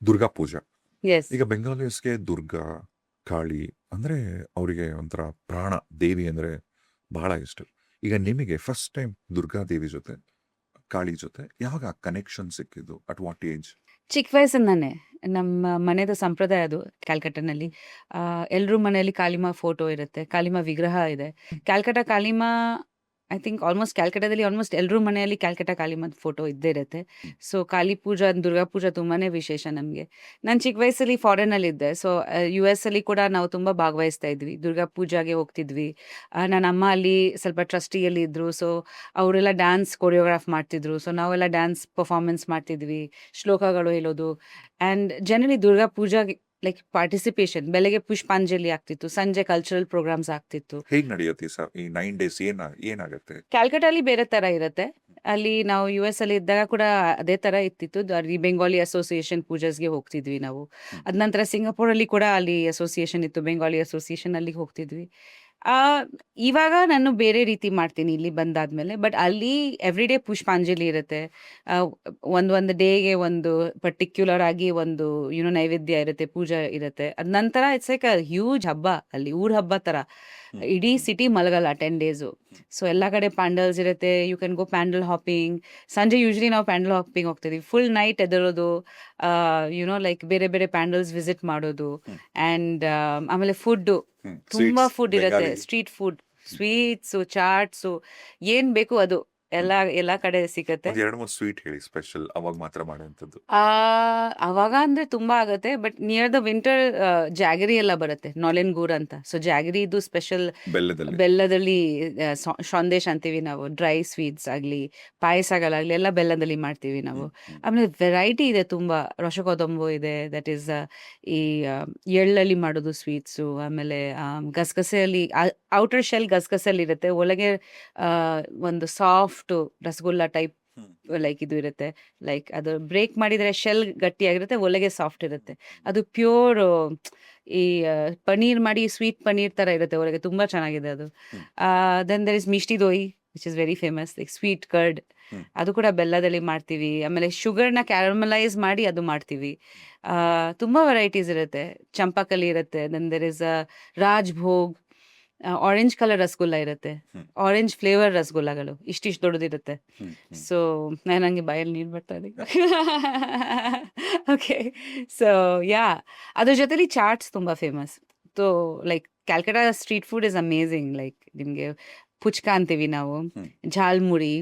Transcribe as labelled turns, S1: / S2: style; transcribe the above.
S1: ದುರ್ಗಾ ಪೂಜಾ.
S2: S.
S1: ಈಗ ಬೆಂಗಾಲಿಸ್ಗೆ ದುರ್ಗಾ, ಕಾಳಿ ಅಂದ್ರೆ ಅವರಿಗೆ ಒಂಥರ ಪ್ರಾಣ, ದೇವಿ ಅಂದ್ರೆ ಬಹಳ ಇಷ್ಟ. ಈಗ ನಿಮಗೆ ಫಸ್ಟ್ ಟೈಮ್ ದುರ್ಗಾ ದೇವಿ ಜೊತೆ, ಕಾಳಿ ಜೊತೆ ಯಾವಾಗ ಕನೆಕ್ಷನ್ ಸಿಕ್ಕಿದ್ದು? At what age?
S2: ಚಿಕ್ಕ ವಯಸ್ಸಿಂದಾನೆ ನಮ್ಮ ಮನೆದು ಸಂಪ್ರದಾಯ ಅದು ಕ್ಯಾಲ್ಕಟಾನಲ್ಲಿ. ಎಲ್ಲರೂ ಮನೆಯಲ್ಲಿ ಕಾಳಿಮಾ ಫೋಟೋ ಇರುತ್ತೆ, ಕಾಳಿಮಾ ವಿಗ್ರಹ ಇದೆ. Calcutta Kalima I think almost ಕ್ಯಾಲ್ಕಟಾದಲ್ಲಿ ಆಲ್ಮೋಸ್ಟ್ ಎಲ್ಲರೂ ಮನೆಯಲ್ಲಿ ಕ್ಯಾಲ್ಕಟಾ ಕಾಳಿಮಾದ ಫೋಟೋ ಇದ್ದೇ ಇರುತ್ತೆ. ಸೊ ಕಾಳಿ ಪೂಜಾ, ದುರ್ಗಾ ಪೂಜಾ ತುಂಬಾನೇ ವಿಶೇಷ ನಮಗೆ. ನಾನು ಚಿಕ್ಕ ವಯಸ್ಸಲ್ಲಿ ಫಾರಿನಲ್ಲಿದ್ದೆ. ಸೊ ಯು ಎಸ್ ಅಲ್ಲಿ ಕೂಡ ನಾವು ತುಂಬ ಭಾಗವಹಿಸ್ತಾ ಇದ್ವಿ, ದುರ್ಗಾ ಪೂಜಾಗೆ ಹೋಗ್ತಿದ್ವಿ. ನನ್ನ ಅಮ್ಮ ಅಲ್ಲಿ ಸ್ವಲ್ಪ ಟ್ರಸ್ಟಿಯಲ್ಲಿ ಇದ್ರು. ಸೊ ಅವರೆಲ್ಲ ಡ್ಯಾನ್ಸ್ ಕೊರಿಯೋಗ್ರಾಫ್ ಮಾಡ್ತಿದ್ರು. ಸೊ ನಾವೆಲ್ಲ ಡ್ಯಾನ್ಸ್ ಪರ್ಫಾರ್ಮೆನ್ಸ್ ಮಾಡ್ತಿದ್ವಿ, ಶ್ಲೋಕಗಳು ಹೇಳೋದು. ಆ್ಯಂಡ್ ಜನರಲಿ ದುರ್ಗಾ ಪೂಜಾಗೆ ಲೈಕ್ ಪಾರ್ಟಿಸಿಪೇಷನ್, ಬೆಳಗ್ಗೆ ಪುಷ್ಪಾಂಜಲಿ ಆಗ್ತಿತ್ತು, ಸಂಜೆ ಕಲ್ಚರಲ್ ಪ್ರೋಗ್ರಾಮ್ಸ್ ಆಗ್ತಿತ್ತು.
S1: ಹೇಗ್ ನಡೆಯುತ್ತೆ ಸರ್ ಈ 9 days? ಏನಾಗತ್ತೆ?
S2: ಕ್ಯಾಲ್ಕಟಾಲಿ ಬೇರೆ ಥರ ಇರುತ್ತೆ. ಅಲ್ಲಿ ನಾವು ಯು ಎಸ್ ಅಲ್ಲಿ ಇದ್ದಾಗ ಕೂಡ ಅದೇ ಥರ ಇತ್ತಿತ್ತು. ಅಲ್ಲಿ ಬೆಂಗಾಲಿ ಅಸೋಸಿಯೇಷನ್ ಪೂಜಾಸ್ಗೆ ಹೋಗ್ತಿದ್ವಿ ನಾವು. ಅದ ನಂತರ ಸಿಂಗಾಪುರಲ್ಲಿ ಕೂಡ ಅಲ್ಲಿ ಅಸೋಸಿಯೇಷನ್ ಇತ್ತು, ಬೆಂಗಾಲಿ ಅಸೋಸಿಯೇಷನ್, ಅಲ್ಲಿಗೆ ಹೋಗ್ತಿದ್ವಿ. ಆ, ಇವಾಗ ನಾನು ಬೇರೆ ರೀತಿ ಮಾಡ್ತೀನಿ ಇಲ್ಲಿ ಬಂದಾದ್ಮೇಲೆ. ಬಟ್ ಅಲ್ಲಿ ಎವ್ರಿ ಡೇ ಪುಷ್ಪಾಂಜಲಿ ಇರುತ್ತೆ. ಒಂದು ಡೇಗೆ ಒಂದು ಪರ್ಟಿಕ್ಯುಲರ್ ಆಗಿ ಒಂದು ನೈವೇದ್ಯ ಇರುತ್ತೆ, ಪೂಜೆ ಇರುತ್ತೆ. ಅದ ನಂತರ ಇಟ್ಸ್ ಲೈಕ್ ಅ ಹ್ಯೂಜ್ ಹಬ್ಬ, ಅಲ್ಲಿ ಊರ ಹಬ್ಬ ಥರ. ಇಡೀ ಸಿಟಿ ಮಲಗಲ್ಲ 10 ಡೇಸು. ಸೊ ಎಲ್ಲ ಕಡೆ ಪ್ಯಾಂಡಲ್ಸ್ ಇರುತ್ತೆ. You can go pandal hopping. ಸಂಜೆ ಯೂಶ್ವಲಿ ನಾವು ಪ್ಯಾಂಡಲ್ ಹಾಪಿಂಗ್ ಹೋಗ್ತಿದ್ವಿ. ಫುಲ್ ನೈಟ್ ಎದರೋದು, ಲೈಕ್ ಬೇರೆ ಬೇರೆ ಪ್ಯಾಂಡಲ್ಸ್ ವಿಸಿಟ್ ಮಾಡೋದು. ಆ್ಯಂಡ್ ಆಮೇಲೆ ಫುಡ್ಡು ತುಂಬಾ ಫುಡ್ ಇರುತ್ತೆ, ಸ್ಟ್ರೀಟ್ ಫುಡ್, ಸ್ವೀಟ್ಸು, ಚಾಟ್ಸು, ಏನ್ ಬೇಕು ಅದು ಎಲ್ಲ ಕಡೆ ಸಿಗತ್ತೆ.
S1: ಒಂದ್ 2-3 ಸ್ವೀಟ್ ಹೇಳಿ, ಸ್ಪೆಷಲ್ ಅವಾಗ ಮಾತ್ರ ಮಾಡುವಂಥದ್ದು.
S2: ಅವಾಗ ಅಂದ್ರೆ ತುಂಬಾ ಆಗತ್ತೆ. ಬಟ್ ನಿಯರ್ ದ ವಿಂಟರ್ ಜಾಗರಿ ಎಲ್ಲ ಬರುತ್ತೆ, ನಾಲೆನ್ಗೂರ್ ಅಂತ. ಸೊ ಜಾಗರಿ ಇದು ಸ್ಪೆಷಲ್ ಬೆಲ್ಲದಲ್ಲಿ ಸಂದೇಶ್ ಅಂತೀವಿ ನಾವು. ಡ್ರೈ ಸ್ವೀಟ್ಸ್ ಆಗಲಿ, ಪಾಯಸಗಳಾಗಲಿ ಎಲ್ಲ ಬೆಲ್ಲದಲ್ಲಿ ಮಾಡ್ತೀವಿ ನಾವು. ಆಮೇಲೆ ವೆರೈಟಿ ಇದೆ ತುಂಬಾ. ರಸಕೊದಂಬು ಇದೆ, ದಟ್ ಈಸ್ ಈ ಎಳ್ಳಲ್ಲಿ ಮಾಡೋದು ಸ್ವೀಟ್ಸು. ಆಮೇಲೆ ಗಸಗಸೆಯಲ್ಲಿ ಔಟರ್ ಶೆಲ್ ಗಸಗಸೆಯಲ್ಲಿ ಇರುತ್ತೆ, ಒಳಗೆ ಒಂದು ಸಾಫ್ಟ್ ರಸಗುಲ್ಲ ಟೈಪ್ ಲೈಕ್ ಇದು ಇರುತ್ತೆ. ಲೈಕ್ ಅದು ಬ್ರೇಕ್ ಮಾಡಿದ್ರೆ ಶೆಲ್ ಗಟ್ಟಿಯಾಗಿರುತ್ತೆ, ಒಳಗೆ ಸಾಫ್ಟ್ ಇರುತ್ತೆ. ಅದು ಪ್ಯೂರ್ ಈ ಪನೀರ್ ಮಾಡಿ, ಸ್ವೀಟ್ ಪನೀರ್ ತರ ಇರುತ್ತೆ ಒಳಗೆ, ತುಂಬಾ ಚೆನ್ನಾಗಿದೆ ಅದು. Then there is mishti doi which is very famous, like sweet curd. ಅದು ಕೂಡ ಬೆಲ್ಲದಲ್ಲಿ ಮಾಡ್ತೀವಿ. ಆಮೇಲೆ ಶುಗರ್ನ ಕ್ಯಾರಮಲೈಸ್ ಮಾಡಿ ಅದು ಮಾಡ್ತೀವಿ. ತುಂಬಾ ವೆರೈಟೀಸ್ ಇರುತ್ತೆ. ಚಂಪಾಕಲಿ ಇರುತ್ತೆ. Then there is rajbhog, orange colour rasgulla ಇರುತ್ತೆ, ಆರೆಂಜ್ ಫ್ಲೇವರ್ ರಸಗುಲ್ಲಗಳು ಇಷ್ಟಿಷ್ಟು ದೊಡ್ಡದಿರುತ್ತೆ. ಸೊ ನಂಗೆ ಬಾಯಲ್ಲಿ ನೀರು ಬರ್ತಾ ಇದೆ. ಓಕೆ, ಸೊ ಯಾ, ಅದ್ರ ಜೊತೆಲಿ ಚಾಟ್ಸ್ ತುಂಬಾ famous. So like Calcutta street food is amazing. Like ನಿಮಗೆ ಪುಚ್ಕ ಅಂತೀವಿ ನಾವು, ಝಾಲ್ಮುರಿ,